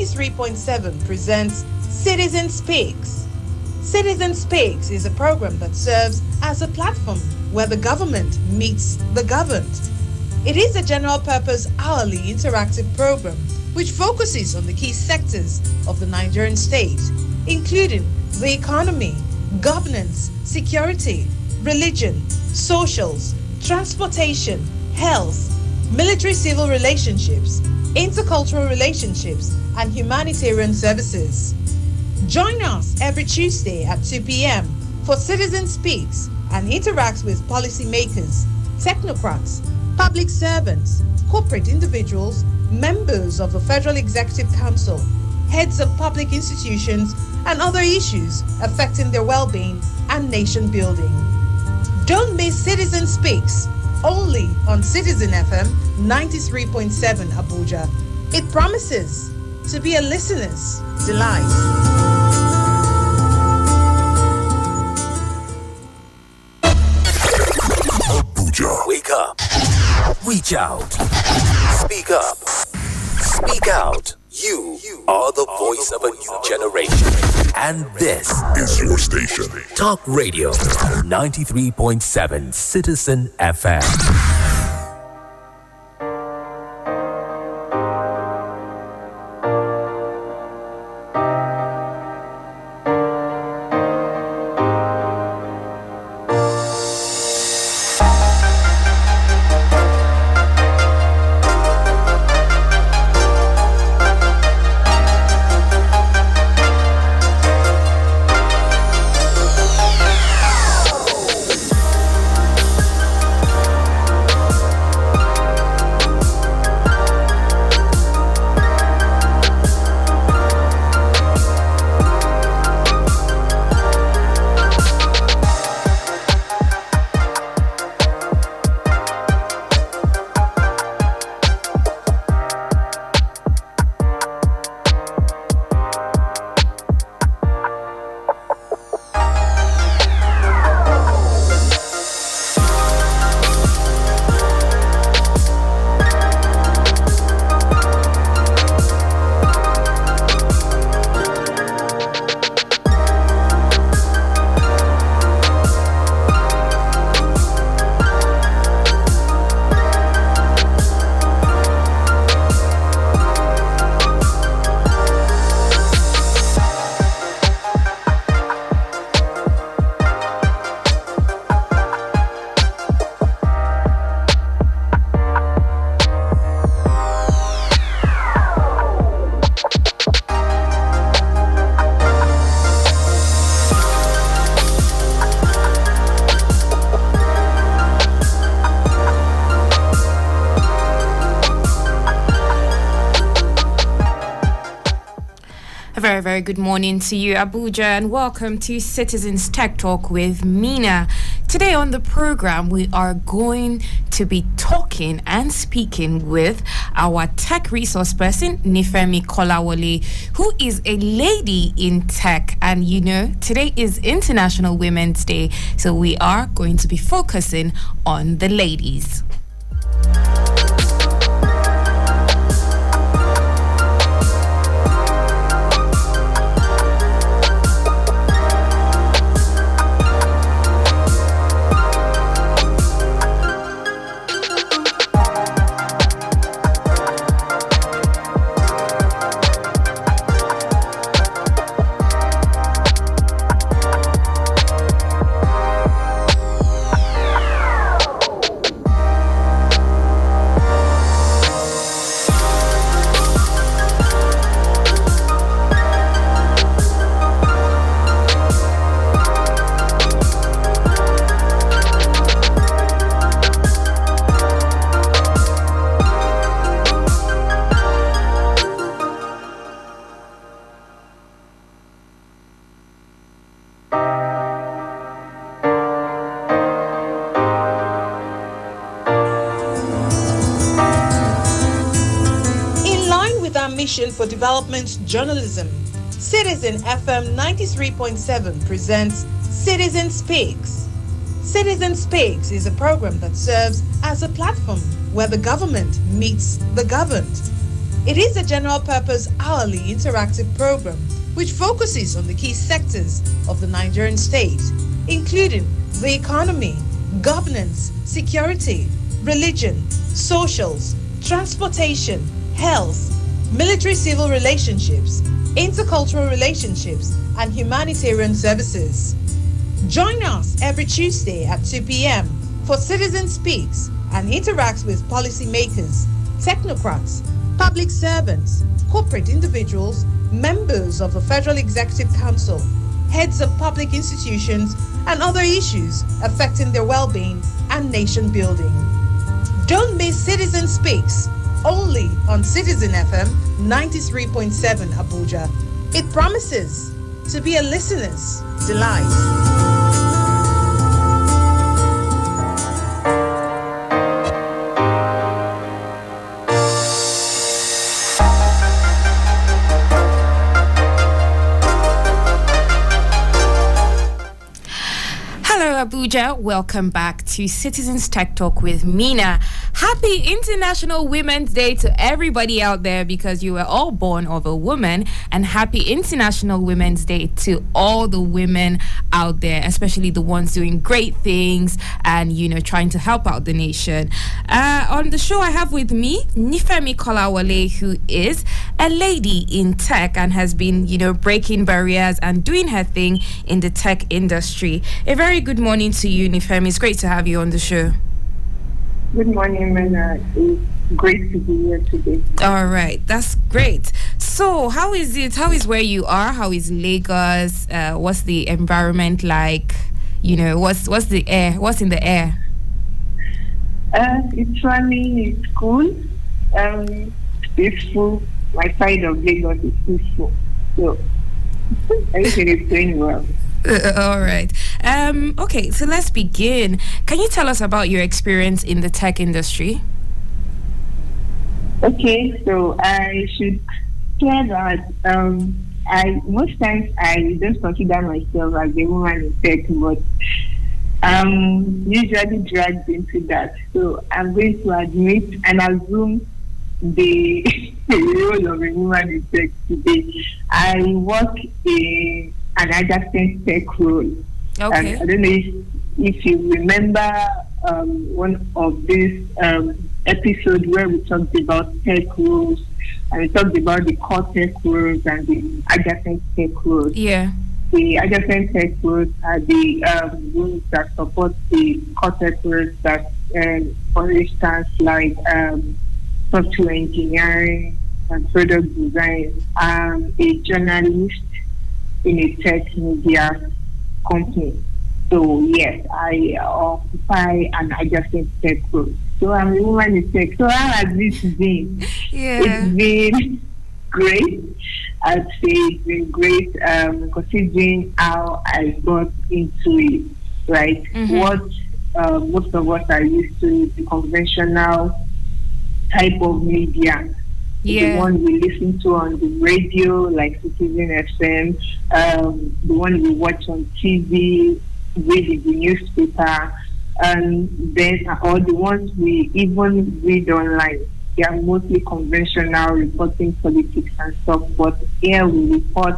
93.7 presents Citizen Speaks. Citizen Speaks is a program that serves as a platform where the government meets the governed. It is a general-purpose hourly interactive program which focuses on the key sectors of the Nigerian state, including the economy, governance, security, religion, socials, transportation, health, military-civil relationships, intercultural relationships, and humanitarian services. Join us every Tuesday at 2 p.m. for Citizen Speaks and interacts with policymakers, technocrats, public servants, corporate individuals, members of the Federal Executive Council, heads of public institutions, and other issues affecting their well-being and nation building. Don't miss Citizen Speaks, only on Citizen FM 93.7 Abuja. It promises to be a listener's delight. Abuja. Wake up. Reach out. Speak up. Speak out. You are the voice of a new generation. And this is your station. Talk Radio 93.7 Citizen FM. Very good morning to you, Abuja, and welcome to Citizens Tech Talk with Mina. Today on the program, we are going to be talking and speaking with our tech resource person, Nifemi Kolawole, who is a lady in tech. And you know, today is International Women's Day, so we are going to be focusing on the ladies. For Development Journalism, Citizen FM 93.7 presents Citizen Speaks. Citizen Speaks is a program that serves as a platform where the government meets the governed. It is a general-purpose hourly interactive program which focuses on the key sectors of the Nigerian state, including the economy, governance, security, religion, socials, transportation, health, military-civil relationships, intercultural relationships, and humanitarian services. Join us every Tuesday at 2 p.m. for Citizen Speaks and interacts with policymakers, technocrats, public servants, corporate individuals, members of the Federal Executive Council, heads of public institutions, and other issues affecting their well-being and nation building. Don't miss Citizen Speaks, only on Citizen FM 93.7 Abuja. It promises to be a listener's delight. Abuja, welcome back to Citizens Tech Talk with Mina. Happy International Women's Day to everybody out there because you were all born of a woman, and happy International Women's Day to all the women out there, especially the ones doing great things and, trying to help out the nation. On the show, I have with me Nifemi Kolawole, who is a lady in tech and has been, breaking barriers and doing her thing in the tech industry. A very good morning to you, Nifemi. It's great to have you on the show. Good morning, Mena. It's great to be here today. All right, that's great. So, how is it? How is where you are? How is Lagos? What's the environment like? What's the air? What's in the air? It's sunny. It's cool. Peaceful. My side of Lagos is peaceful. So, everything is going well. All right. Okay, so let's begin. Can you tell us about your experience in the tech industry? Okay, so I should share that most times I don't consider myself as a woman in tech, but usually dragged into that. So I'm going to admit and assume the role of a woman in tech today. I work in an adjacent tech role. Okay. I don't know if you remember one of these episodes where we talked about tech roles, and we talked about the core tech roles and the adjacent tech roles. Yeah. The adjacent tech roles are the roles that support the core tech roles that, for instance, like software engineering and product design. I'm a journalist in a tech media company. So yes, I occupy an adjacent tech role. So I'm a woman in tech. So how has this been? Yeah. It's been great. I'd say it's been great considering how I got into it, right? Mm-hmm. What most of us are used to, the conventional type of media. Yeah. The one we listen to on the radio, like Citizen FM, the one we watch on TV, read in the newspaper, and then or the ones we even read online. They are mostly conventional, reporting politics and stuff, but here we report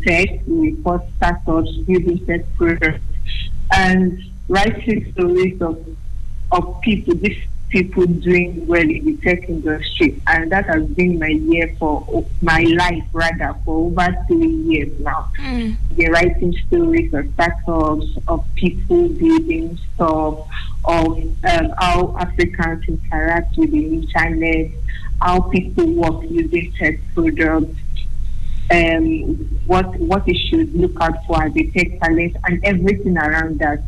tech, we report startups, building tech products, and writing stories of people, these people doing well in the tech industry. And that has been my life for over 3 years now. They're writing stories of startups, of people building stuff, of how Africans interact with the internet, how people work using tech products, what they should look out for as a tech talent, and everything around that.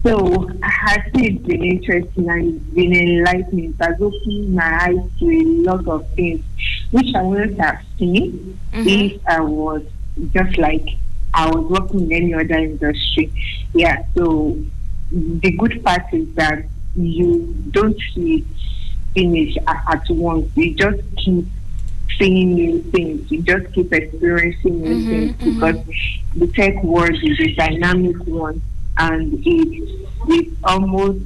So I think it's been interesting and it's been enlightening. It has opened my eyes to a lot of things which I wouldn't have seen if I was just like I was working in any other industry. Yeah, so the good part is that you don't see it finish at once. You just keep seeing new things. You just keep experiencing new things because the tech world is a dynamic one. And it's almost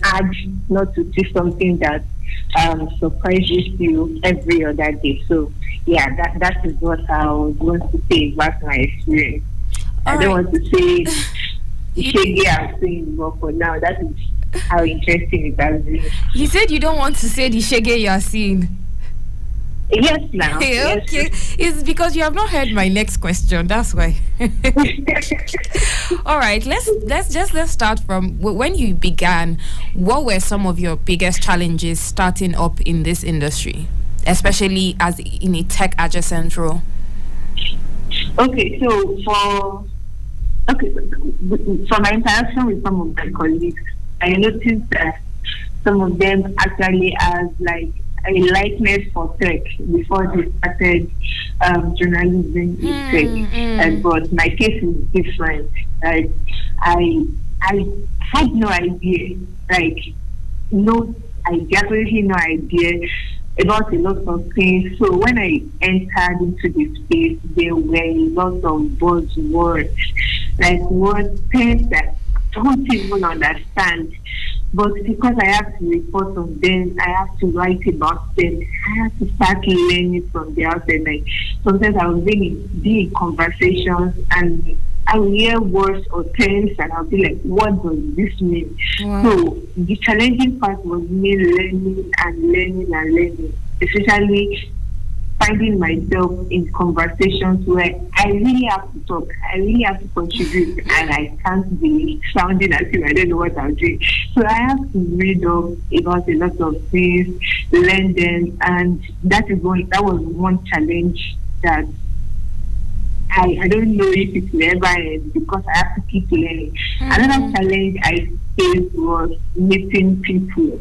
hard not to see something that surprises you every other day. So yeah, that is what I would want to say about my experience. I don't want to say shaggy I've seen, but for now, that is how interesting it has been. You said you don't want to say the shaggy you are seeing. Yes, now. Okay, yes. It's because you have not heard my next question. That's why. All right, let's start from when you began. What were some of your biggest challenges starting up in this industry, especially as in a tech adjacent role? Okay, so for my interaction with some of my colleagues, I noticed that some of them actually has like a likeness for tech before they started journalism in tech. But my case is different. Like I had no idea, absolutely no idea about a lot of things. So when I entered into the space, there were a lot of buzzwords, like words that I don't even understand. But because I have to report on them, I have to write about them, I have to start learning from the outside. Like sometimes I will really be in conversations and I will hear words or terms and I'll be like, what does this mean? Wow. So the challenging part was me learning, especially finding myself in conversations where I really have to talk, I really have to contribute, and I can't be sounding as if I don't know what I'm doing. So I have to read up about a lot of things, learn them, and that was one challenge that I don't know if it will ever end because I have to keep learning. Another challenge I faced was meeting people,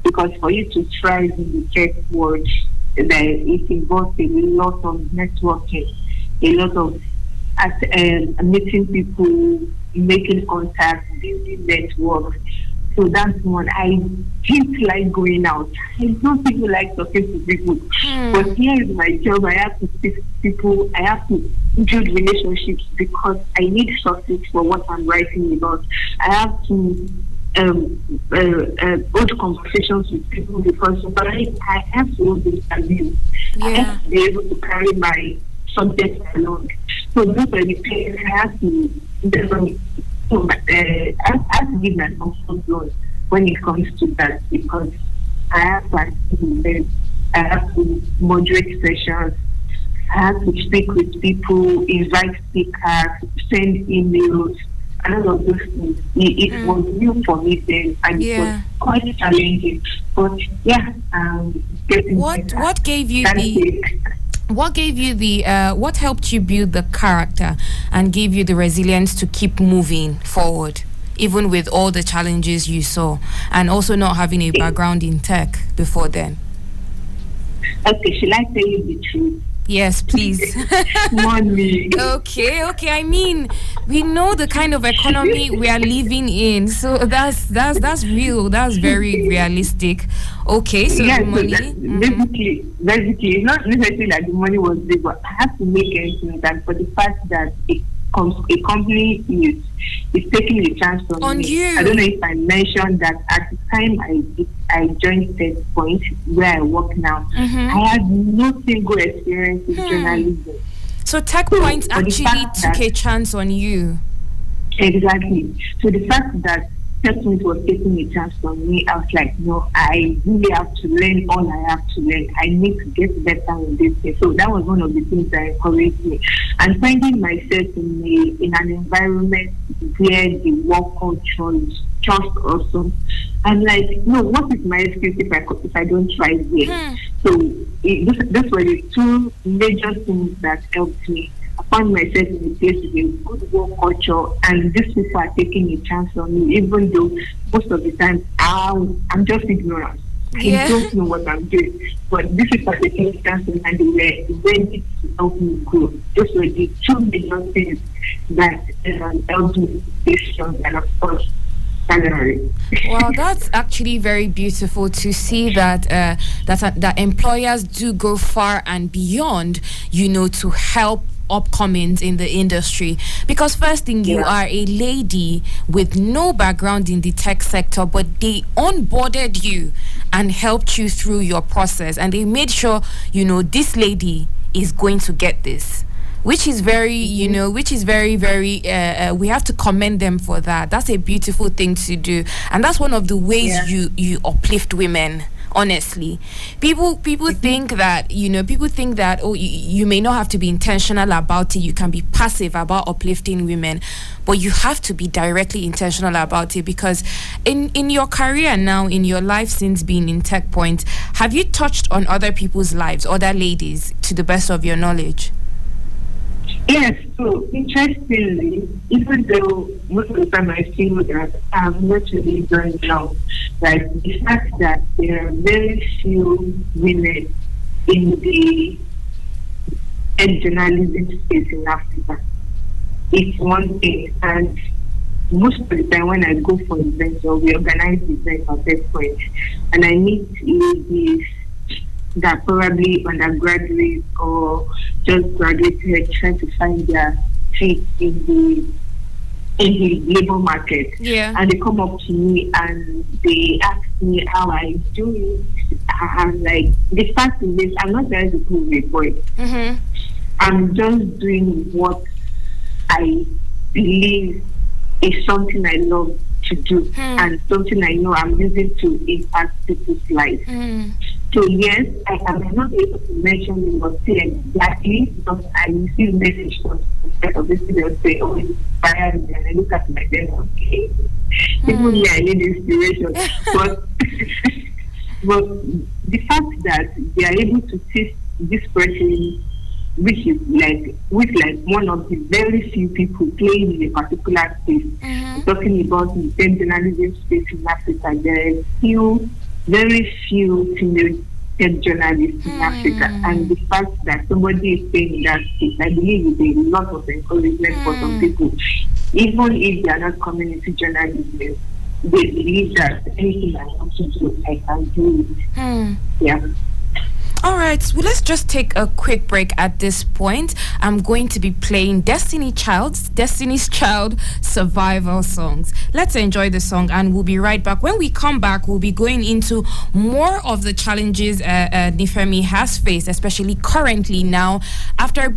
because for you to thrive in the tech world, it involves a lot of networking, a lot of meeting people, making contacts, building networks. So that's one. I didn't like going out. I don't even like talking to people. But here is my job. I have to speak to people. I have to build relationships because I need success for what I'm writing about. I have to hold conversations with people because I have to hold interviews. I have to be able to carry my subject along. So those are the things I have to I have to give my comfort zone when it comes to that, because I have to activate, I have to moderate sessions, I have to speak with people, invite speakers, send emails, and all of those things. It was new for me then, and it was quite challenging. But what gave you what helped you build the character and gave you the resilience to keep moving forward, even with all the challenges you saw, and also not having a background in tech before then? Okay, should I tell you the truth? Yes, please. Money. Okay. I mean, we know the kind of economy we are living in, so that's real. That's very realistic. Okay, so the money. Basically, it's not necessarily that the money was big, but I have to make ends meet, and for the fact that a company is taking a chance on me. You. I don't know if I mentioned that at the time I joined Tech Point, where I work now. I had no single experience in journalism. So Tech Point actually took a chance on you. Exactly. So the fact that Tech Point was taking a chance on me, I was like, no, I really have to learn all I have to learn. I need to get better in this thing. So that was one of the things that encouraged me. And finding myself in an environment where the work culture is just awesome. I'm like, no, what is my excuse if I don't try here? So those were the two major things that helped me. I found myself in a place with a good work culture, and these people are taking a chance on me, even though most of the time I'm just ignorant. I don't know what I'm doing. But this is what taking a chance on me, and they were ready to help me grow. Those were the two major things that helped me this young, and of course, salary. Well, that's actually very beautiful to see that that employers do go far and beyond, to help upcomings in the industry? Because first thing, you are a lady with no background in the tech sector, but they onboarded you and helped you through your process, and they made sure, this lady is going to get this, which is very, very, we have to commend them for that. That's a beautiful thing to do, and that's one of the ways you uplift women. Honestly, people think that, you may not have to be intentional about it. You can be passive about uplifting women, but you have to be directly intentional about it, because in your career now, in your life since being in Tech Point, have you touched on other people's lives, other ladies, to the best of your knowledge? Yes, so interestingly, even though most of the time I feel that I'm not really going now, like the fact that there are very few women in the journalism space in Africa, it's one thing. And most of the time when I go for events or we organize events at that point, and I meet ladies that probably undergraduates or just graduated trying to find their feet in the labor market. Yeah. And they come up to me and they ask me how I do it. I'm like, the fact is this, I'm not trying to prove a point. Mm-hmm. I'm just doing what I believe is something I love to do and something I know I'm using to impact people's lives. So yes, I may not be able to mention it or say exactly, because I receive messages from obviously they'll say, oh, it's inspired me, and I look at my then okay. Even me, I need inspiration. but the fact that they are able to teach this person, which is like one of the very few people playing in a particular space, talking about the tech journalism space in Africa, there are still very few female tech journalists in Africa, and the fact that somebody is saying in that space, I believe is a lot of encouragement for some people, even if they are not coming into journalism. They believe that anything I want to do, I can do it. Yeah. All right, well, let's just take a quick break at this point. I'm going to be playing Destiny's Child survival songs. Let's enjoy the song and we'll be right back. When we come back, we'll be going into more of the challenges Nifemi has faced, especially currently now, after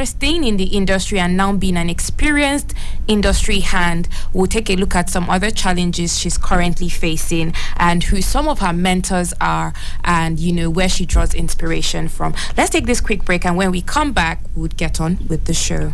staying in the industry and now being an experienced industry hand. We'll take a look at some other challenges she's currently facing and who some of her mentors are, and where she draws inspiration from. Let's take this quick break, and when we come back, we'll get on with the show.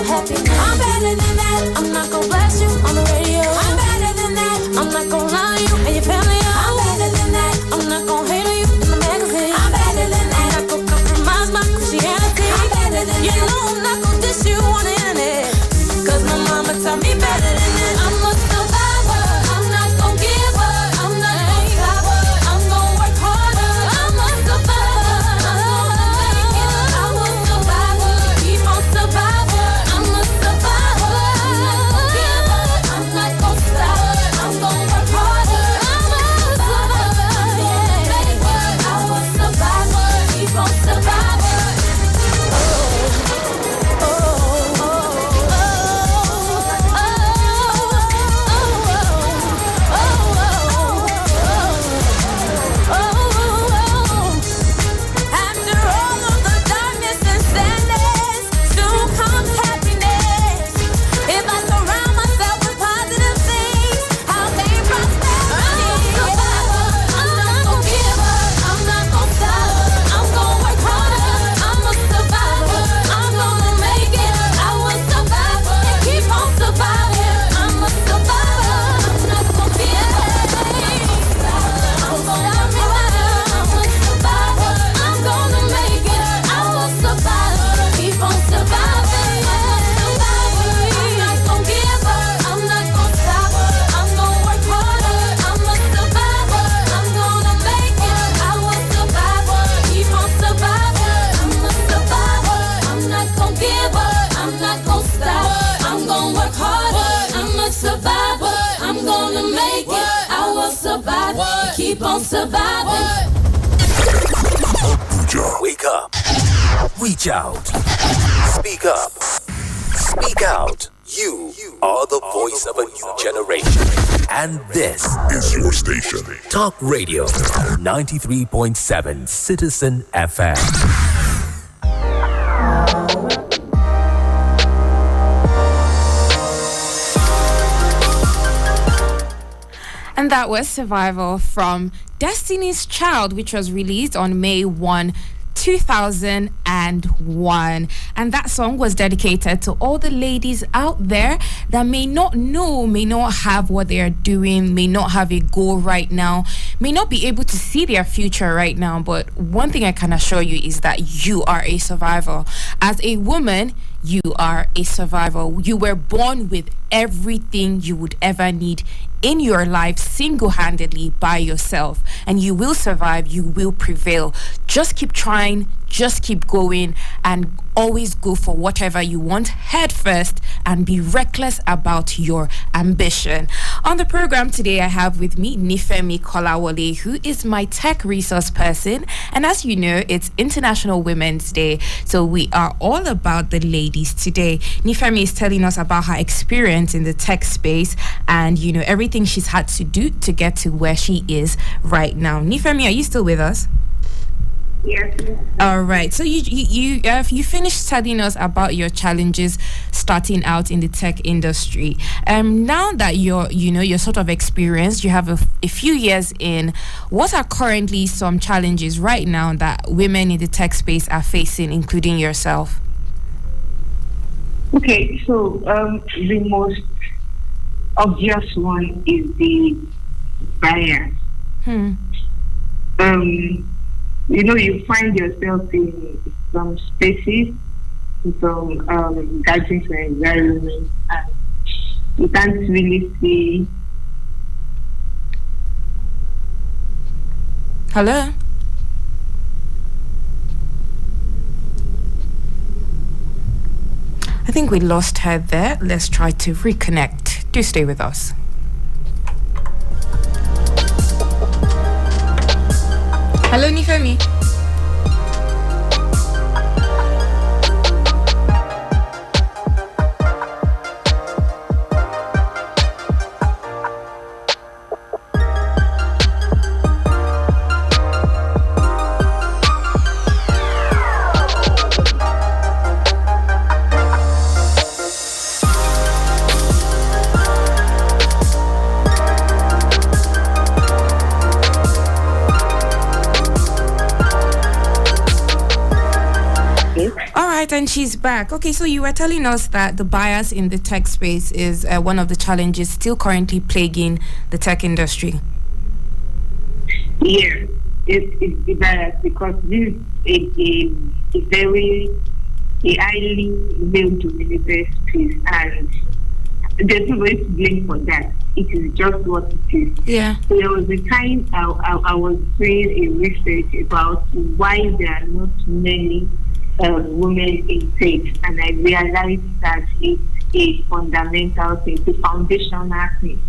of happiness. I'm better than that. I'm not gonna blast you on the radio. I'm better than that. I'm not gonna lie to you and your family. I'm better than that. I'm not gonna hate on you in the magazine. I'm better than that. I'm not gonna compromise my Christianity. I'm better than that. You know I'm not gonna diss you on the internet. Cause my mama taught me better than that. I'm a survivor. I'm not gonna give up. I'm not gonna stop. I'm gonna work harder. I'm a survivor. I'm gonna make it. I'm a survivor. Keep on survivor. I'm a survivor. I'm not gonna give up. I'm not gonna stop. I'm gonna work harder. I'm a survivor. Yeah. I'm a survivor. Keep on survivor. After all of the darkness and sadness, soon comes happiness. If I surround myself with positive things, I'll gain prosperity. I'm a survivor. I'm not gonna give up. I'm not gonna stop. I'm gonna work harder. I'm a survivor. I'm gonna make it. I will survive and keep on surviving. I'm a survivor. I'm not gonna give up. I'm gonna I'm gonna make it. I will survive. Keep on surviving. I'm not gonna give up. I'm not gonna stop. I'm gonna work harder. I'm a survivor. I'm gonna make it. I will survive. Keep on surviving. I'm a survivor. I'm not gonna give up. I'm not gonna stop. I'm gonna work harder. I'm a survivor. I'm gonna make it. I will survive. Keep on surviving. Abuja. Wake up. Reach out. Speak up. Speak out. You are the voice of a new generation. And this is your station. Talk Radio 93.7 Citizen FM. And that was Survival from Destiny's Child, which was released on May 1, 2001. And that song was dedicated to all the ladies out there that may not know, may not have what they are doing, may not have a goal right now, may not be able to see their future right now. But one thing I can assure you is that you are a survivor. As a woman, you are a survivor. You were born with everything you would ever need in your life single-handedly by yourself, and you will survive. You will prevail. Just keep trying, just keep going, and always go for whatever you want head first and be reckless about your ambition. On the program today, I have with me Nifemi Kolawole, who is my tech resource person. And as you know, it's International Women's Day, so we are all about the ladies today. Nifemi is telling us about her experience in the tech space and, you know, everything she's had to do to get to where she is right now. Nifemi, are you still with us? Yes. All right. So you finished telling us about your challenges starting out in the tech industry. Now that you're sort of experienced, you have a few years in. What are currently some challenges right now that women in the tech space are facing, including yourself? Okay, so the most obvious one is the bias. You find yourself in some spaces, in some gatherings or environments, and you can't really see. Hello? I think we lost her there. Let's try to reconnect. Do stay with us. Hello, Nifemi. right, and she's back. Okay, so you were telling us that the bias in the tech space is one of the challenges still currently plaguing the tech industry. Yeah, it's the bias because this is a very a highly male-dominated space, and there's no way to blame for that. It is just what it is. Yeah. So there was a time I was doing a research about why there are not many women in tech, and I realized that it's a fundamental thing, it's a foundational thing.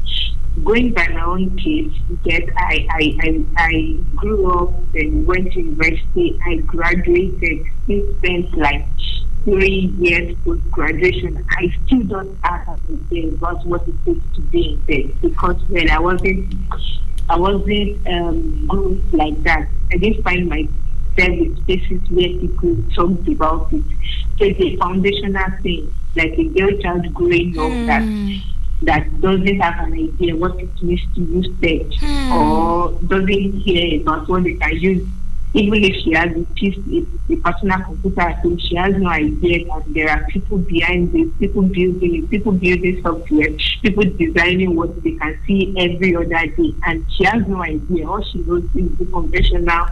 Going by my own case, because I grew up and went to university, I graduated, still spent like 3 years post graduation. I still don't have an idea about what it takes to be in tech, because when I wasn't good like that. I didn't find myself in spaces where people talked about it. So it's a foundational thing, like a girl child growing up that doesn't have an idea what it means to use tech, or doesn't care about what they can use. Even if she has a personal computer at home, she has no idea that there are people behind this, people building it, people building software, people designing what they can see every other day, and she has no idea. All she knows is the conventional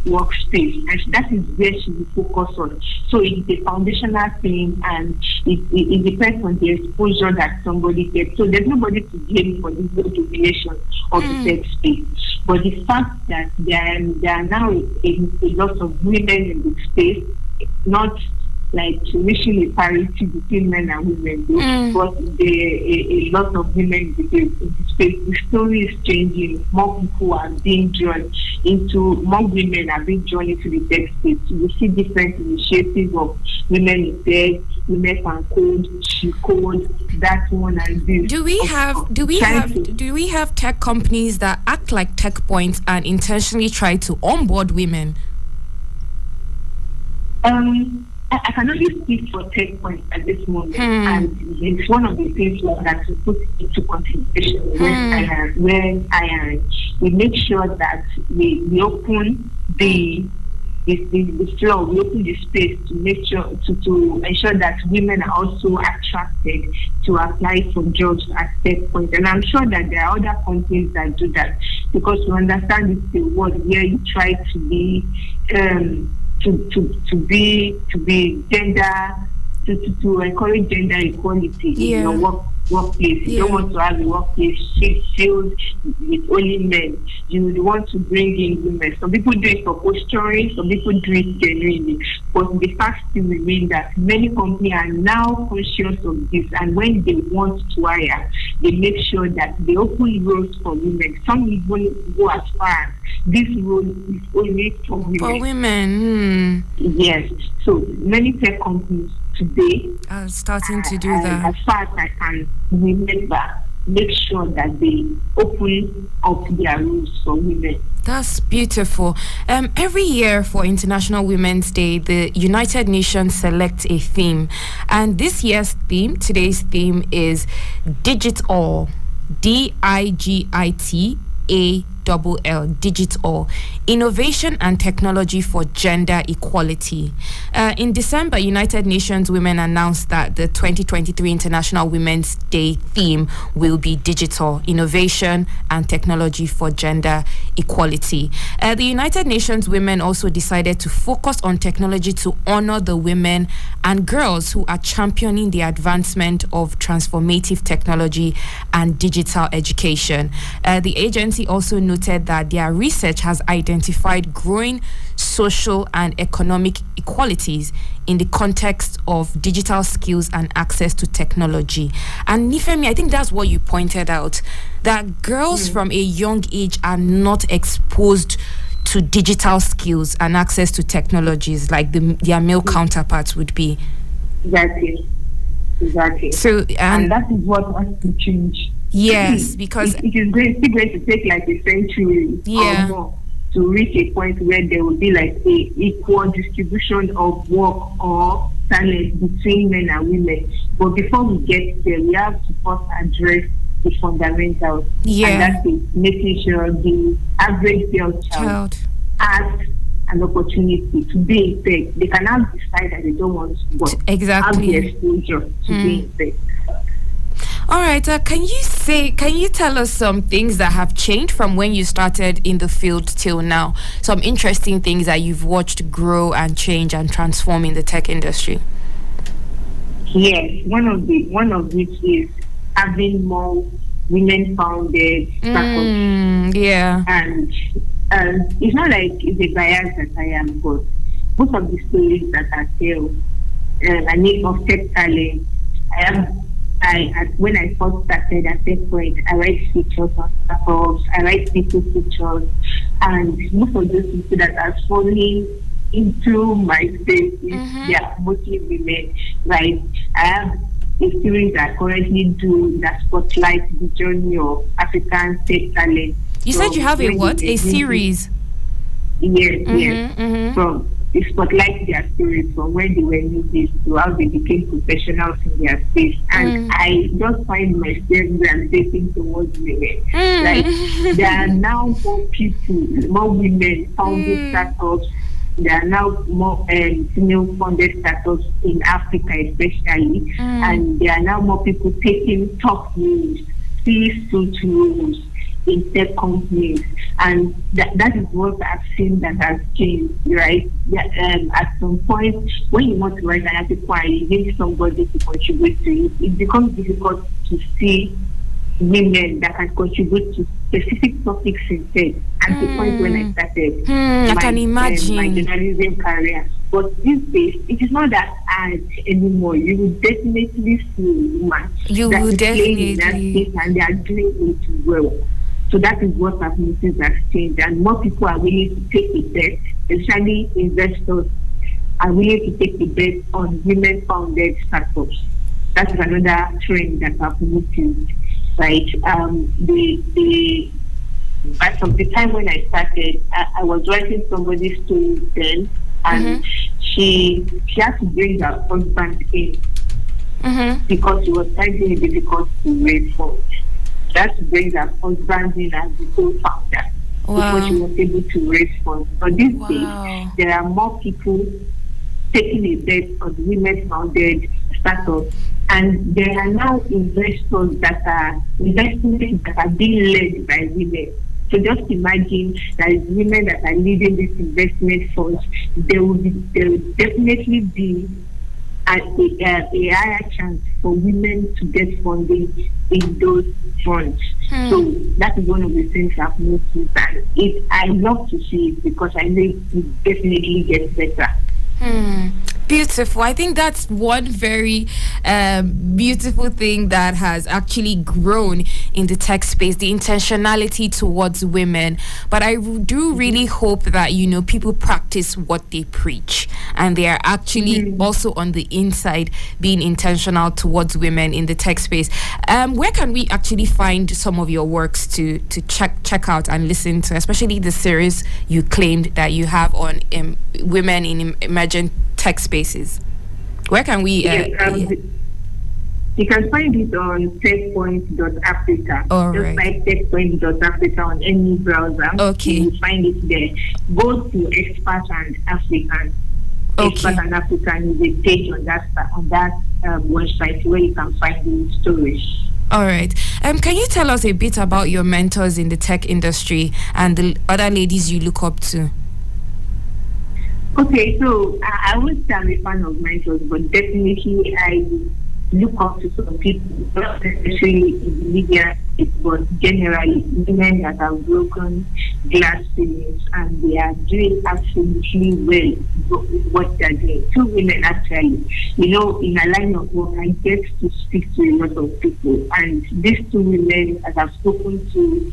workspace, and that is where she will focus on. So it's a foundational thing, and it depends on the exposure that somebody gets. So there's nobody to blame for this domination of the tech space. But the fact that there are now a lot of women in the space, not like reaching a parity between men and women, but there are a lot of women in the space. The story is changing. More people are being drawn into, more women are being drawn into the tech space. We see different initiatives of women in tech, women can code, she code, that one and this. Do we have tech companies that act like tech points and intentionally try to onboard women? I can only speak for tech points at this moment, and it's one of the things that we put into consideration when we make sure that we open the floor, we open the space to make sure to ensure that women are also attracted to apply for jobs at tech point. And I'm sure that there are other companies that do that, because we understand it's the world where you try to be to be gender, to encourage gender equality in your workplace. You don't want to have a workplace filled with only men. You would want to bring in women. Some people do it for posturing, some people do it genuinely. But the fact still remains that many companies are now conscious of this, and when they want to hire, they make sure that they open roles for women. Some even go as far as this role is only for women. For women. Yes. So many tech companies today are starting to do that. As far as I can remember, make sure that they open up their roles for women. That's beautiful. Every year for International Women's Day, the United Nations selects a theme. And this year's theme, today's theme is Digital. DIGITALL, digital, innovation and technology for gender equality. In December, United Nations Women announced that the 2023 International Women's Day theme will be digital, innovation and technology for gender equality. The United Nations Women also decided to focus on technology to honor the women and girls who are championing the advancement of transformative technology and digital education. The agency also noted that their research has identified growing social and economic inequalities in the context of digital skills and access to technology. And Nifemi, I think that's what you pointed out, that girls from a young age are not exposed to digital skills and access to technologies like their male counterparts would be. Exactly. So, and that is what has to change. Yes, because it is still going to take like a century or more to reach a point where there will be like a equal distribution of work or talent between men and women. But before we get there, we have to first address the fundamentals. And that is making sure the average girl child has an opportunity to be in tech, they can now decide that they don't want to work. Exactly. Have the exposure to be in tech. All right. Can you tell us some things that have changed from when you started in the field till now? Some interesting things that you've watched grow and change and transform in the tech industry. Yes, one of which is having more women-founded startups. Yeah. And it's not like it's a bias that I am, but most of the stories that I tell, I mean, of tech talent, when I first started at that point, I write features on startups, I write people features, and most of those people that are falling into my space is they are mostly women. Right? I have a series that I currently do that spotlights the journey of African tech talent. You said you have a what? A series? Yes. From it spotlights their stories from when they were newbies to how they became professionals in their space. And I just find myself gravitating towards women. Like there are now more people, more women founding startups. There are now more female-funded startups in Africa, especially, and there are now more people taking top roles, C-suite roles in tech companies, and that is what I've seen that has changed, right? At some point, when you want to write an article and you need somebody to contribute to it, it becomes difficult to see women that can contribute to specific topics in tech. At the point when I started I can imagine my journalism career. But these days, it is not that hard anymore. You will definitely see a woman that is playing in that space and they are doing it well. So that is what I've noticed has changed. And more people are willing to take a bet, especially investors are willing to take a bet on women-founded startups. That is another trend that I've noticed. Right? From the time when I started, I was writing somebody's story then, and she had to bring her husband in because she was finding it difficult to raise funds. She had to bring her husband in as the co-founder before she was able to raise funds. But these days, there are more people taking a bet on women-founded startups. And there are now investors that are being led by women. So just imagine that is women that are leading these investment funds. There will definitely be a higher chance for women to get funding in those funds. So that is one of the things I've noticed, and I love to see it because I know it definitely gets better. Beautiful. I think that's one very beautiful thing that has actually grown in the tech space, the intentionality towards women. But I do really hope that, people practice what they preach and they are actually also on the inside being intentional towards women in the tech space. Where can we actually find some of your works to check out and listen to, especially the series you claimed that you have on women in emerging tech spaces? Where can we you can find it on techpoint.africa. Just like techpoint.africa on any browser. You will find it there. Go to Expert and African. Expert and African is a page on that website where you can find the stories. All right. Can you tell us a bit about your mentors in the tech industry and the other ladies you look up to? Okay, so I won't say I'm a fan of mentors, but definitely I look up to some people, not necessarily in the media, but generally women that have broken glass ceilings and they are doing absolutely well what they're doing. 2 women actually. In a line of work, I get to speak to a lot of people, and these 2 women that I've spoken to,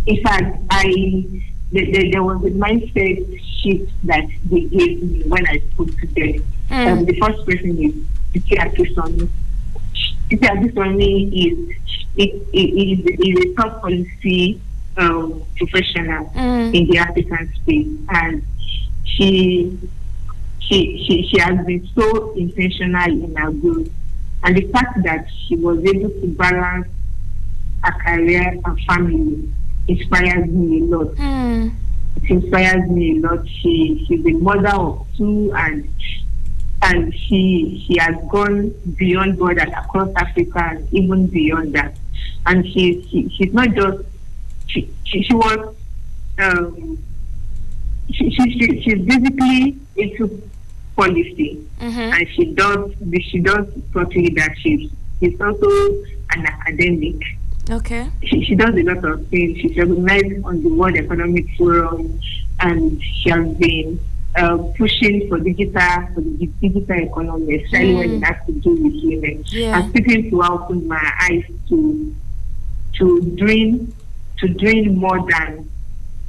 in fact, there was a mindset shift that they gave me when I spoke to them. The first person is Titi Akisoni. Titi Akisoni is a top policy professional in the African space, and she has been so intentional in her growth, and the fact that she was able to balance her career and family inspires me a lot. it inspires me a lot. She's a mother of two, and she has gone beyond borders across Africa and even beyond that. And she's not just she was she's basically into policy, and she does properly that she's also an academic. Okay. She does a lot of things. She's recognized on the World Economic Forum, and she has been pushing for the digital economy, especially when it has to do with women. Yeah. And speaking to her opened my eyes to doing more than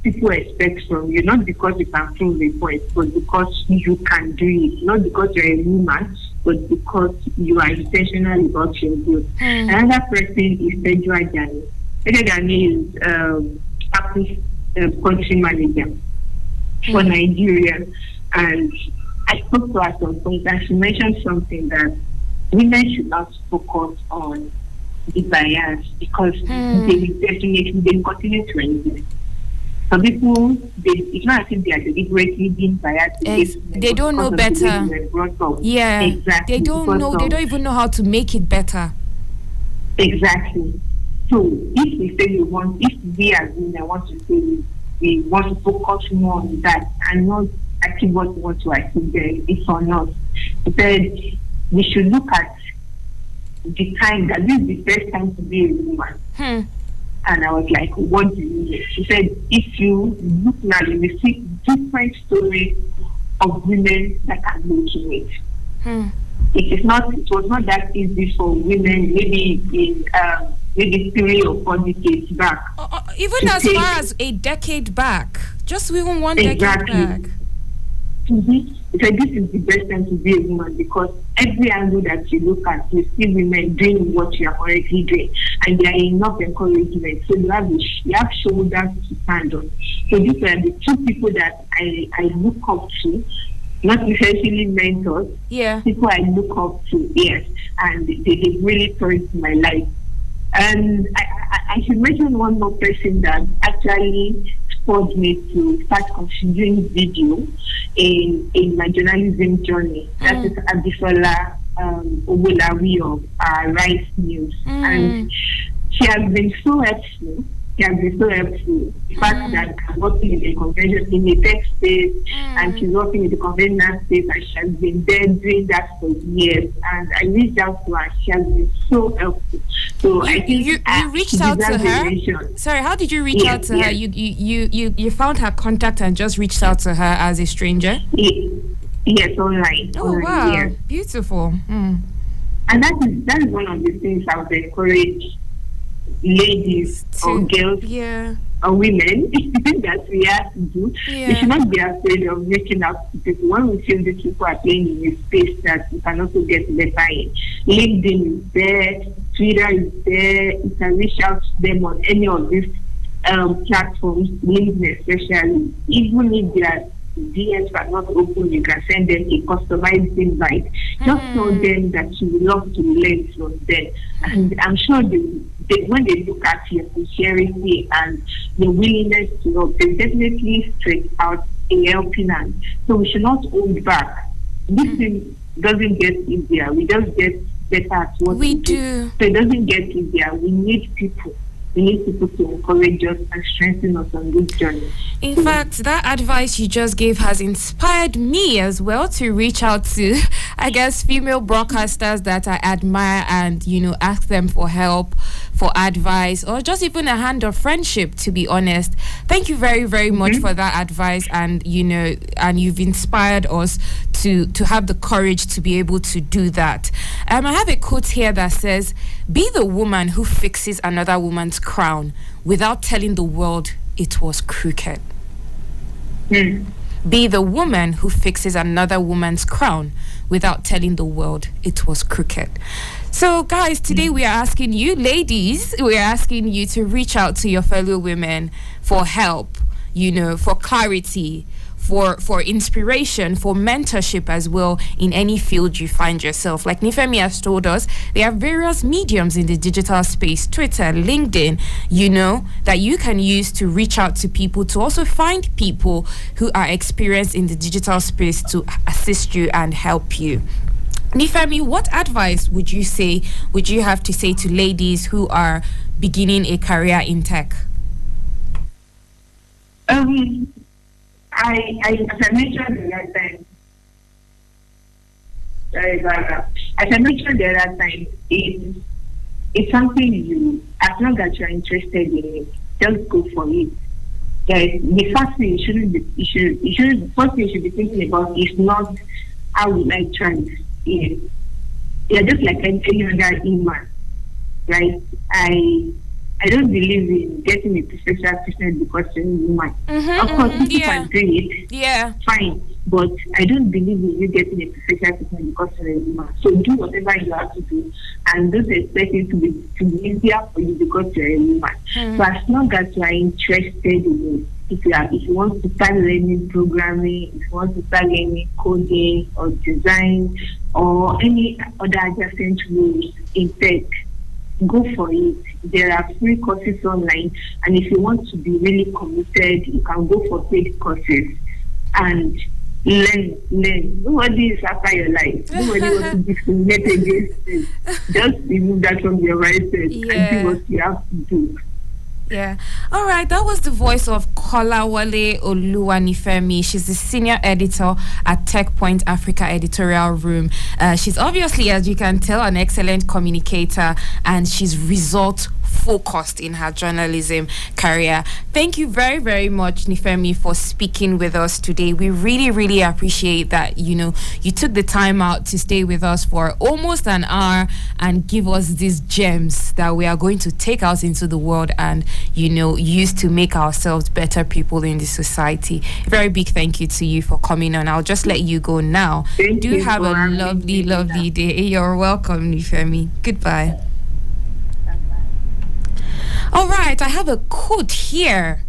people expect from you, not because you can prove a point, but because you can do it. Not because you're a woman, but because you are intentional about your growth. Another person is Pedro Ajani. Pedro Ajani is Apple's country manager for Nigeria. And I spoke to her at some point, and she mentioned something that women should not focus on the bias, because they continue to exist. Some people, it's not as if they are deliberately being biased. They don't know better. Yeah, exactly. They don't know. They don't even know how to make it better. Exactly. So if we say if we as women want to say we want to focus more on that and not achieve what we want to achieve, then it's on us. But we should look at the time that this is the first time to be a woman. And I was like, what do you mean? She said, if you look now, you will see different stories of women that are making it. It was not that easy for women, maybe in maybe 3 or 4 decades back. Even as far as a decade back. Just even one decade back. So this is the best time to be a woman, because every angle that you look at, you see women doing what you are currently doing, and there are enough encouragement. So you have shoulders to stand on. So these are the 2 people that I look up to, not necessarily mentors. Yeah. People I look up to, yes, and they really touched my life. And I should mention one more person that actually spurred me to start considering video in my journalism journey. That is Abisola Owolawi of Rice News. And she has been so helpful. The fact that I'm working in the tech space, and she's working in the conventional space, and she has been there doing that for years. And I reached out to her. She has been so helpful. So I think you reached out to her. Sorry, how did you reach out to her? You found her contact and just reached out to her as a stranger? Yes, online. Oh wow, yes. Beautiful. And that is one of the things I would encourage ladies or girls or women that we have to do. We should not be afraid of reaching out to people. When we feel these people are playing in a space that you can also get better in, LinkedIn is there, Twitter is there. You can reach out to them on any of these platforms, LinkedIn especially. Even if they are DMs are not open, you can send them a customized invite. Just tell them that you would love to learn from them. And I'm sure when they look at your sincerity and your willingness to help, they definitely stretch out a helping hand. So we should not hold back. This thing doesn't get easier. We just get better at what we do. So it doesn't get easier. We need people. We need people to encourage us and strengthen us on this journey. In fact, that advice you just gave has inspired me as well to reach out to, I guess, female broadcasters that I admire and, ask them for help, for advice, or just even a hand of friendship, to be honest. Thank you very, very much for that advice, and, and you've inspired us to have the courage to be able to do that. I have a quote here that says, "Be the woman who fixes another woman's crown without telling the world it was crooked." Be the woman who fixes another woman's crown without telling the world it was crooked. So, guys, today we are asking you, ladies, we are asking you to reach out to your fellow women for help, for clarity, for inspiration, for mentorship as well in any field you find yourself. Like Nifemi has told us, there are various mediums in the digital space, Twitter, LinkedIn, that you can use to reach out to people, to also find people who are experienced in the digital space to assist you and help you. Nifemi, what advice would you have to say to ladies who are beginning a career in tech? As I mentioned the other time, it's something as long as you're interested in it, just go for it. The first thing the first thing you should be thinking about is not how will I try it. You're just like any other human, right? I don't believe in getting a professional assistant because you're a woman. Of course, people can do it. Fine. But I don't believe in you getting a professional assistant because you're a woman. So do whatever you have to do, and don't expect it to be easier for you because you're a woman. So as long as you are interested in it, if you want to start learning programming, if you want to start learning coding or design or any other adjacent roles in tech, go for it. There are free courses online, and if you want to be really committed, you can go for paid courses and learn. Nobody is after your life. Nobody wants to discriminate against you. Just remove that from your mindset and do what you have to do. Yeah. All right. That was the voice of Kolawole Oluwanifemi. She's the senior editor at Tech Point Africa editorial room. She's obviously, as you can tell, an excellent communicator, and she's result focused in her journalism career. Thank you very, very much, Nifemi, for speaking with us today. We really, really appreciate that, you took the time out to stay with us for almost an hour and give us these gems that we are going to take out into the world and, use to make ourselves better people in the society. A very big thank you to you for coming on. I'll just let you go now. Do have a lovely, lovely day. You're welcome, Nifemi. Goodbye. All right, I have a quote here.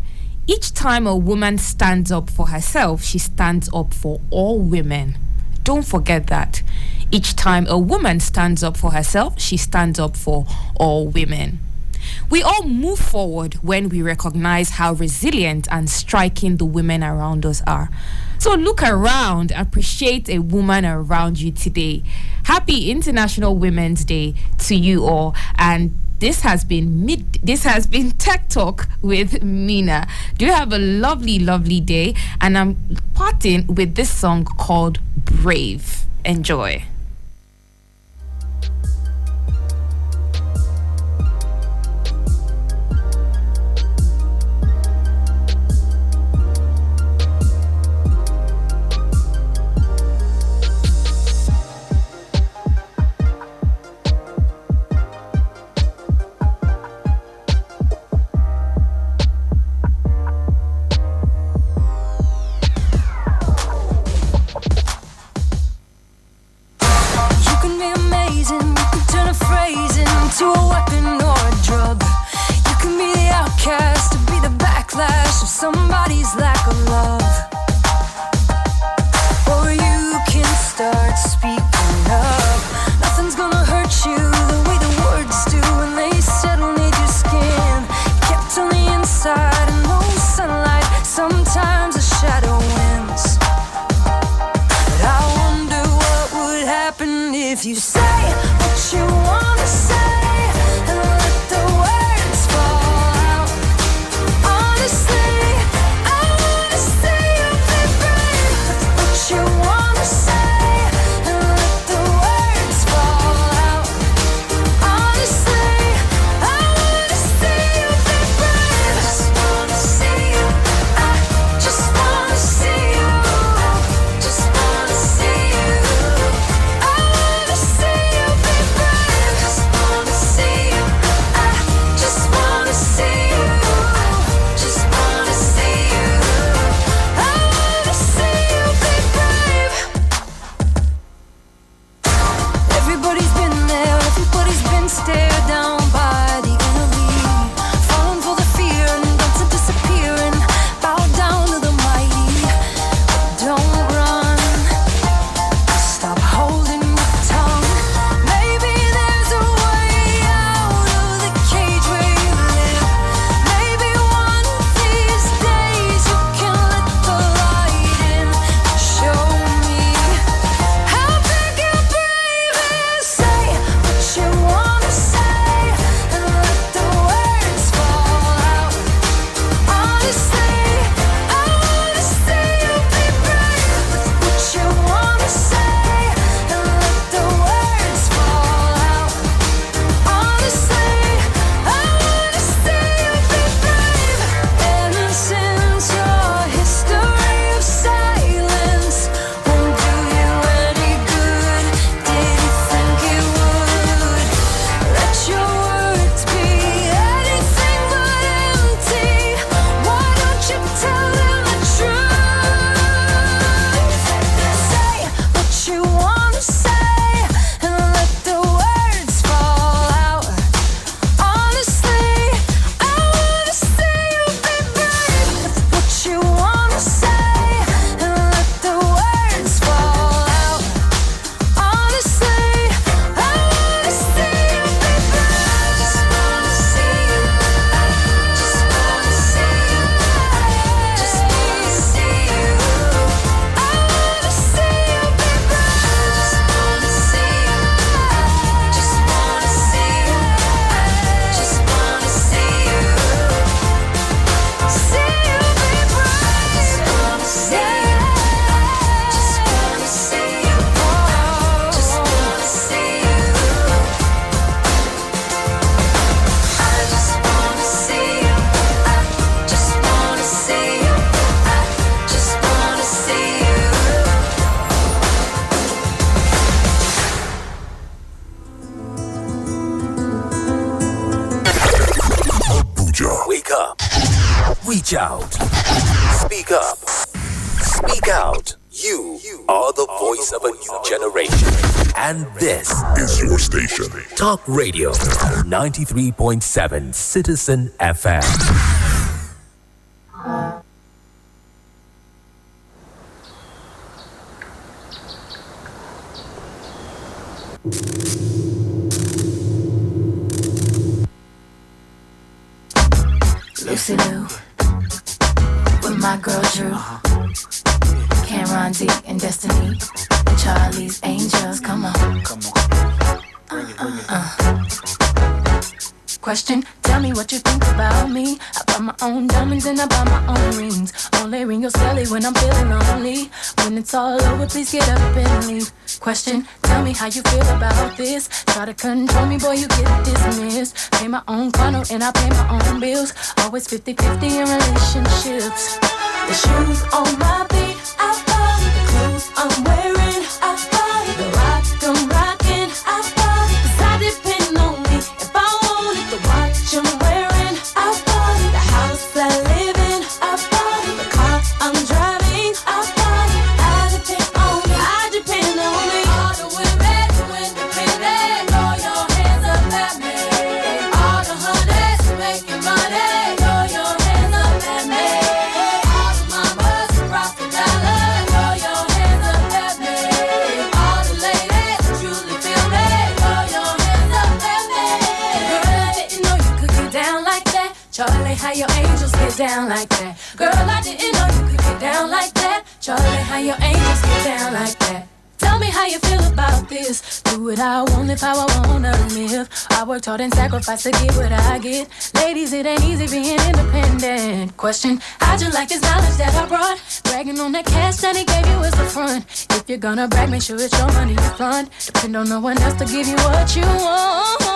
Each time a woman stands up for herself, she stands up for all women. Don't forget that. Each time a woman stands up for herself, she stands up for all women. We all move forward when we recognize how resilient and striking the women around us are. So look around, appreciate a woman around you today. Happy International Women's Day to you all, and this has been Tech Talk with Mina. Do have a lovely, lovely day, and I'm parting with this song called Brave. Enjoy. To a weapon or a drug. You can be the outcast, to be the backlash of somebody's lack of love. Or you can start speaking up. Nothing's gonna hurt you the way the words do when they settle near your skin. Kept on the inside and no sunlight, sometimes a shadow wins. But I wonder what would happen if you say what you wanna say. Reach out. Speak up. Speak out. You are the voice of a new generation. And this is your station. Talk Radio 93.7 Citizen FM. Lucy Lou, with my girl Drew, Cameron D and Destiny, and Charlie's Angels. Come on. Question, tell me what you think about me. I buy my own diamonds and I buy my own rings. Only ring your celly when I'm feeling lonely. When it's all over, please get up and leave. Question, tell me how you feel about this. Try to control me, boy, you get dismissed. Pay my own condo and I pay my own bills. Always 50-50 in relationships. The shoes on my feet, I bought it. The clothes I'm wearing, I bought it. The rock I'm rocking, I bought it. 'Cause I depend on me. If I want it, the watch I'm wearing, I bought it. The house I live in, I bought it. The car I'm driving, I bought it. I depend on me, I depend on me. All the women who independent, throw your hands up at me. All the honeys who making money, throw your hands up at me. All the mamas who rock the dollar, throw your hands up at me. All the ladies who truly feel me, throw your hands up at me. Girl, I didn't know you could get down like that. Charlie, how your angels get down like that. Girl, I didn't know you could get down like that. Charlie, how your angels get down like that. Tell me how you feel about this. Do what I want, live how I wanna live. I worked hard and sacrificed to get what I get. Ladies, it ain't easy being independent. Question, how'd you like this knowledge that I brought? Bragging on that cash that he gave you is the front. If you're gonna brag, make sure it's your money you fund. Depend on no one else to give you what you want. The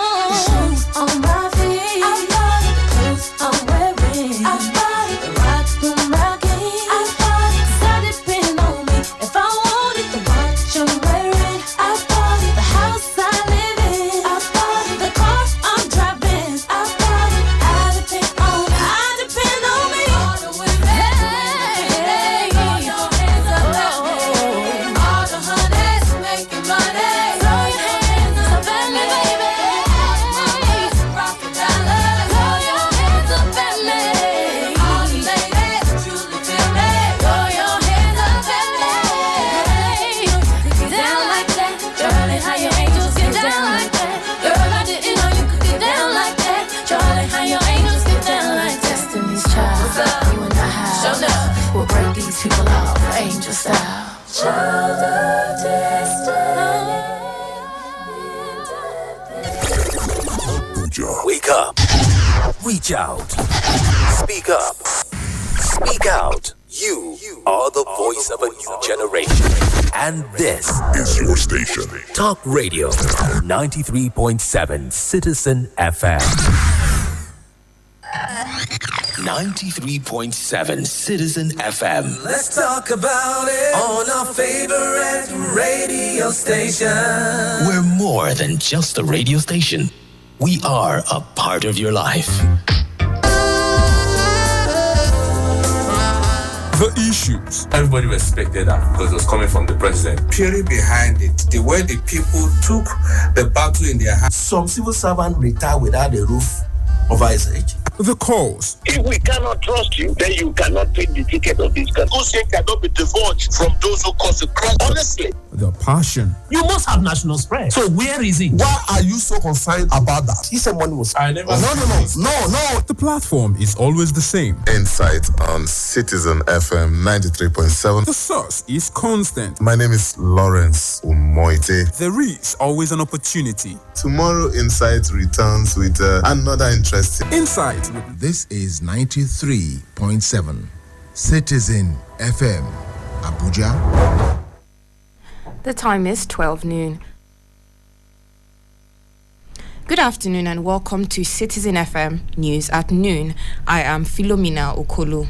shoes on my feet, I bought it. The clothes I'm wearing, I bought it. The rocks I'm rocking, I bought it. 'Cause I depend on me. If I want it, the watch I'm wearing, I bought it. The house I live in, I bought it. The car I'm driving, I bought it. I depend on me, I depend on me. All the women, hey, throw your hands up at me. All the honeys who making money, throw your hands up at me, baby. All the mamas who rock the dollar, throw your hands up at me. All the ladies who truly feel me, throw your hands up at me. Get down like that. Charlie, how your angels get down like that. Girl, I didn't know you could get down like that. Charlie, how your angels get down like that. Destiny's Child, what's up? You and I have. Show up. We'll break these people off, angel style. Child of destiny. Abuja. Wake up. Reach out. Speak up. Speak out. You are the voice of a new generation. And this is your station. Talk Radio 93.7 Citizen FM. 93.7 Citizen FM. Let's talk about it on our favorite radio station. We're more than just a radio station. We are a part of your life. The issues. Everybody respected that because it was coming from the president. Theory behind it, the way the people took the battle in their hands. Some civil servant retired without a roof over his head. The cause. If we cannot trust you, then you cannot take the ticket of this country. Hussein cannot be divorced from those who cause the crime. Honestly. The passion. You must have national spread. So where is it? Why are you so concerned about that? He said money was. I never. No. The platform is always the same. Insight on Citizen FM 93.7. The source is constant. My name is Lawrence Umoite. There is always an opportunity. Tomorrow, Insight returns with another interesting Insight. This is 93.7 Citizen FM, Abuja. The time is 12 noon. Good afternoon and welcome to Citizen FM News at Noon. I am Philomena Okolo.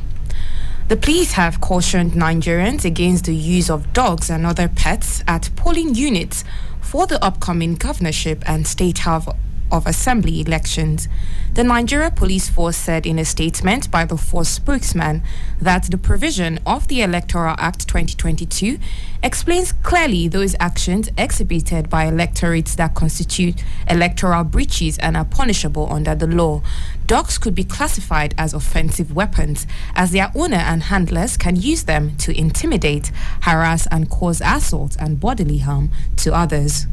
The police have cautioned Nigerians against the use of dogs and other pets at polling units for the upcoming governorship and state house of assembly elections. The Nigeria Police Force said in a statement by the force spokesman that the provision of the Electoral Act 2022 explains clearly those actions exhibited by electorates that constitute electoral breaches and are punishable under the law. Dogs could be classified as offensive weapons, as their owner and handlers can use them to intimidate, harass, and cause assault and bodily harm to others.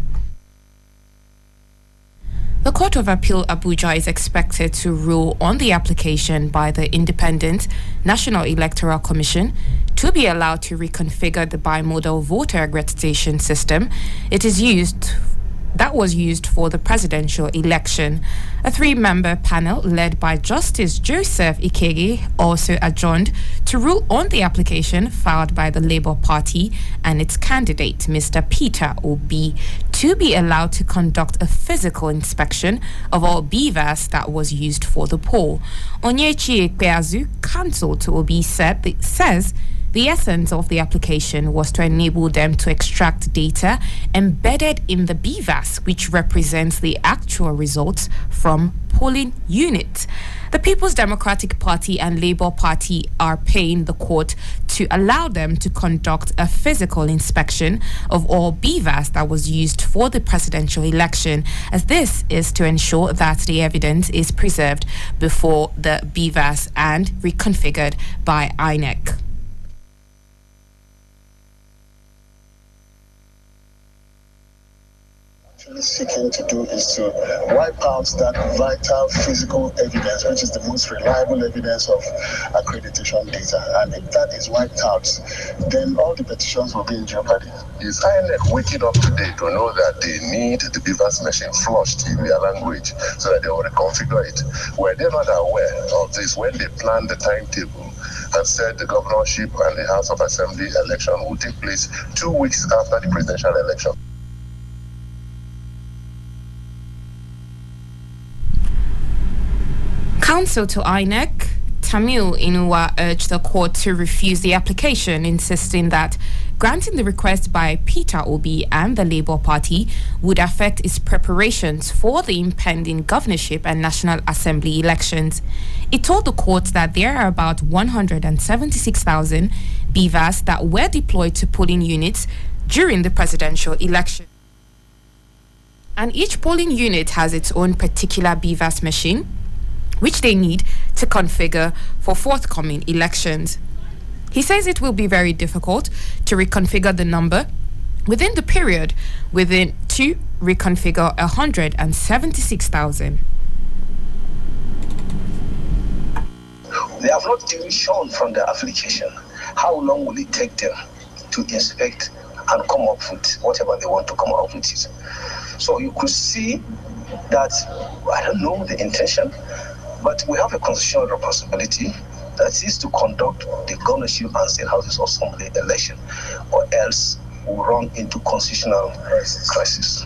The Court of Appeal Abuja is expected to rule on the application by the Independent National Electoral Commission to be allowed to reconfigure the bimodal voter accreditation system that was used for the presidential election. A 3-member panel led by Justice Joseph Ikege also adjourned to rule on the application filed by the Labour Party and its candidate, Mr. Peter Obi, to be allowed to conduct a physical inspection of all beavers that was used for the poll. Onyechi Ekpeazu, counsel to Obi, says the essence of the application was to enable them to extract data embedded in the beavers, which represents the actual results from polling units. The People's Democratic Party and Labour Party are paying the court to allow them to conduct a physical inspection of all beavers that was used for the presidential election, as this is to ensure that the evidence is preserved before the beavers and reconfigured by INEC. Seeking to do is to wipe out that vital physical evidence, which is the most reliable evidence of accreditation data. And if that is wiped out, then all the petitions will be in jeopardy. Is INEC waking up today to know that they need the beavers machine flushed in their language so that they will reconfigure it? Were they not aware of this when they planned the timetable and said the governorship and the House of Assembly election would take place 2 weeks after the presidential election? Counsel to INEC, Tamil Inuwa, urged the court to refuse the application, insisting that granting the request by Peter Obi and the Labour Party would affect its preparations for the impending governorship and National Assembly elections. It told the court that there are about 176,000 beavers that were deployed to polling units during the presidential election. And each polling unit has its own particular beavers machine, which they need to configure for forthcoming elections. He says it will be very difficult to reconfigure the number within the period to reconfigure 176,000. They have not even shown from the application how long will it take them to inspect and come up with whatever they want to come up with it. So you could see that, I don't know the intention, but we have a constitutional responsibility that is to conduct the governorship and state houses assembly election, or else we'll run into constitutional crisis.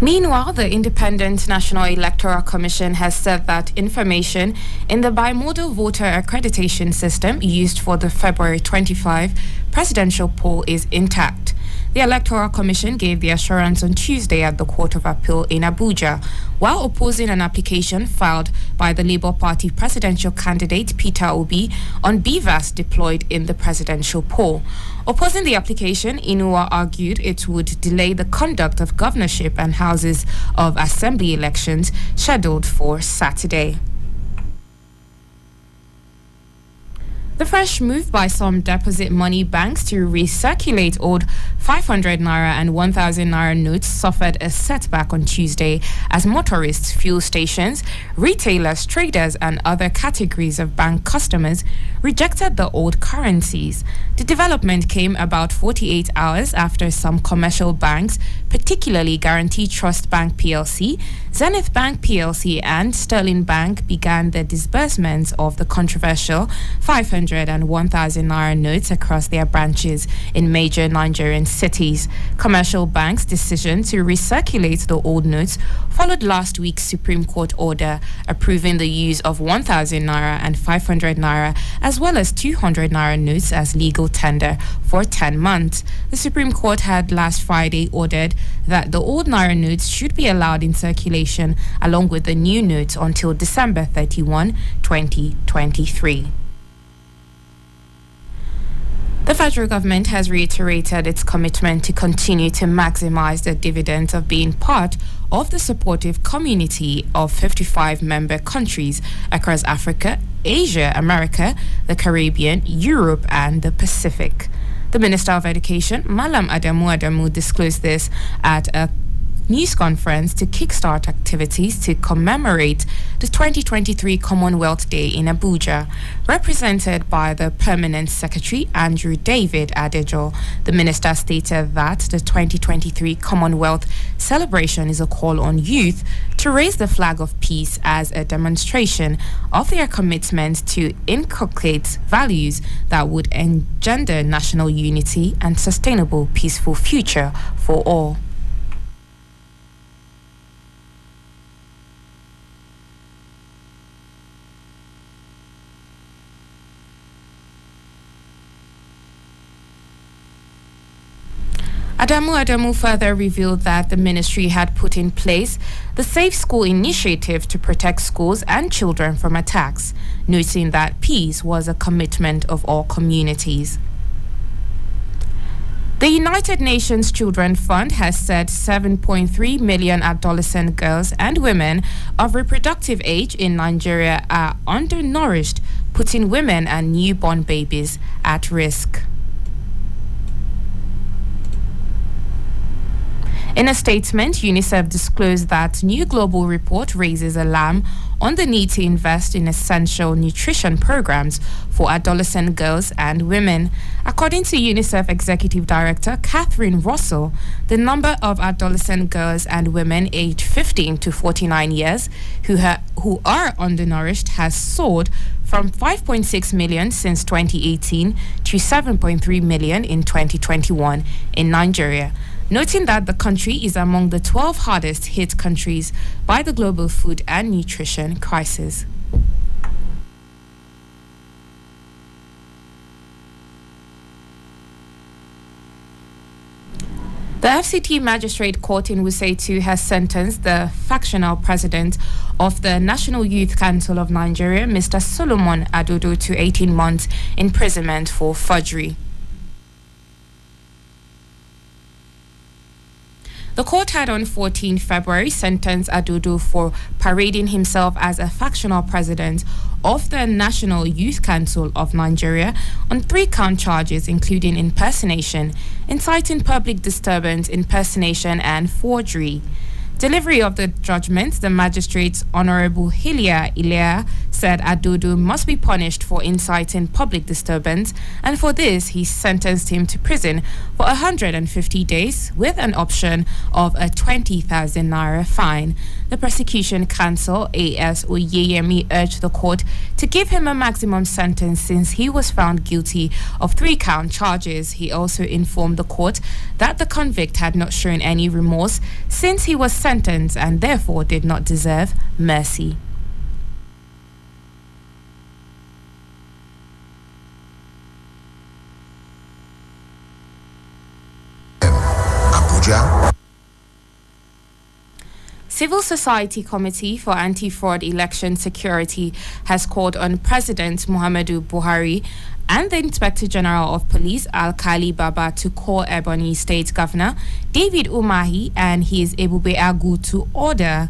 Meanwhile, the Independent National Electoral Commission has said that information in the bimodal voter accreditation system used for the February 25 presidential poll is intact. The Electoral Commission gave the assurance on Tuesday at the Court of Appeal in Abuja, while opposing an application filed by the Labour Party presidential candidate Peter Obi on beavers deployed in the presidential poll. Opposing the application, Inuwa argued it would delay the conduct of governorship and houses of assembly elections scheduled for Saturday. The fresh move by some deposit money banks to recirculate old 500 naira and 1,000 naira notes suffered a setback on Tuesday as motorists, fuel stations, retailers, traders, and other categories of bank customers rejected the old currencies. The development came about 48 hours after some commercial banks particularly Guarantee Trust Bank PLC, Zenith Bank PLC, and Sterling Bank began the disbursements of the controversial 500 and 1,000 naira notes across their branches in major Nigerian cities. Commercial banks' decision to recirculate the old notes followed last week's Supreme Court order approving the use of 1,000 naira and 500 naira as well as 200 naira notes as legal tender for 10 months. The Supreme Court had last Friday ordered that the old naira notes should be allowed in circulation along with the new notes until December 31, 2023. The federal government has reiterated its commitment to continue to maximize the dividends of being part of the supportive community of 55 member countries across Africa, Asia, America, the Caribbean, Europe, and the Pacific. The Minister of Education, Malam Adamu, disclosed this at a news conference to kickstart activities to commemorate the 2023 Commonwealth Day in Abuja. Represented by the Permanent Secretary, Andrew David Adejo, the minister stated that the 2023 Commonwealth celebration is a call on youth to raise the flag of peace as a demonstration of their commitment to inculcate values that would engender national unity and sustainable, peaceful future for all. Adamu further revealed that the ministry had put in place the Safe School initiative to protect schools and children from attacks, noting that peace was a commitment of all communities. The United Nations Children Fund has said 7.3 million adolescent girls and women of reproductive age in Nigeria are undernourished, putting women and newborn babies at risk. In a statement, UNICEF disclosed that new global report raises alarm on the need to invest in essential nutrition programs for adolescent girls and women. According to UNICEF Executive Director Catherine Russell, the number of adolescent girls and women aged 15 to 49 years who are undernourished has soared from 5.6 million since 2018 to 7.3 million in 2021 in Nigeria, noting that the country is among the 12 hardest hit countries by the global food and nutrition crisis. The FCT Magistrate Court in Wuse 2 has sentenced the factional president of the National Youth Council of Nigeria, Mr. Solomon Adodo, to 18 months imprisonment for forgery. The court had on 14 February sentenced Adodo for parading himself as a factional president of the National Youth Council of Nigeria on 3-count charges, including impersonation, inciting public disturbance, impersonation, and forgery. Delivery of the judgment, the magistrate's Honorable Hilia Ilea said Adodo must be punished for inciting public disturbance, and for this he sentenced him to prison for 150 days with an option of a 20,000 naira fine. The prosecution counsel, A.S. Oyeyemi, urged the court to give him a maximum sentence since he was found guilty of 3-count charges. He also informed the court that the convict had not shown any remorse since he was sentenced and therefore did not deserve mercy. Abuja. Civil Society Committee for Anti-Fraud Election Security has called on President Muhammadu Buhari and the Inspector General of Police Alkali Baba to call Ebonyi State Governor David Umahi and his Ebube Agu to order.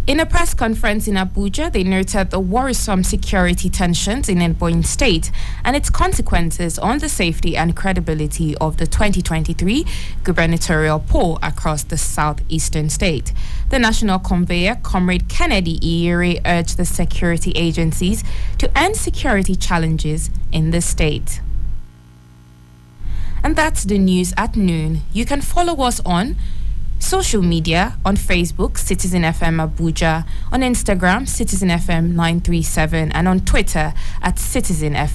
In a press conference in Abuja, they noted the worrisome security tensions in Ebonyi State and its consequences on the safety and credibility of the 2023 gubernatorial poll across the southeastern state. The national convener, Comrade Kennedy Iyere, urged the security agencies to end security challenges in the state. And that's the news at noon. You can follow us on social media, on Facebook, Citizen FM Abuja, on Instagram, Citizen FM 937, and on Twitter at Citizen FM.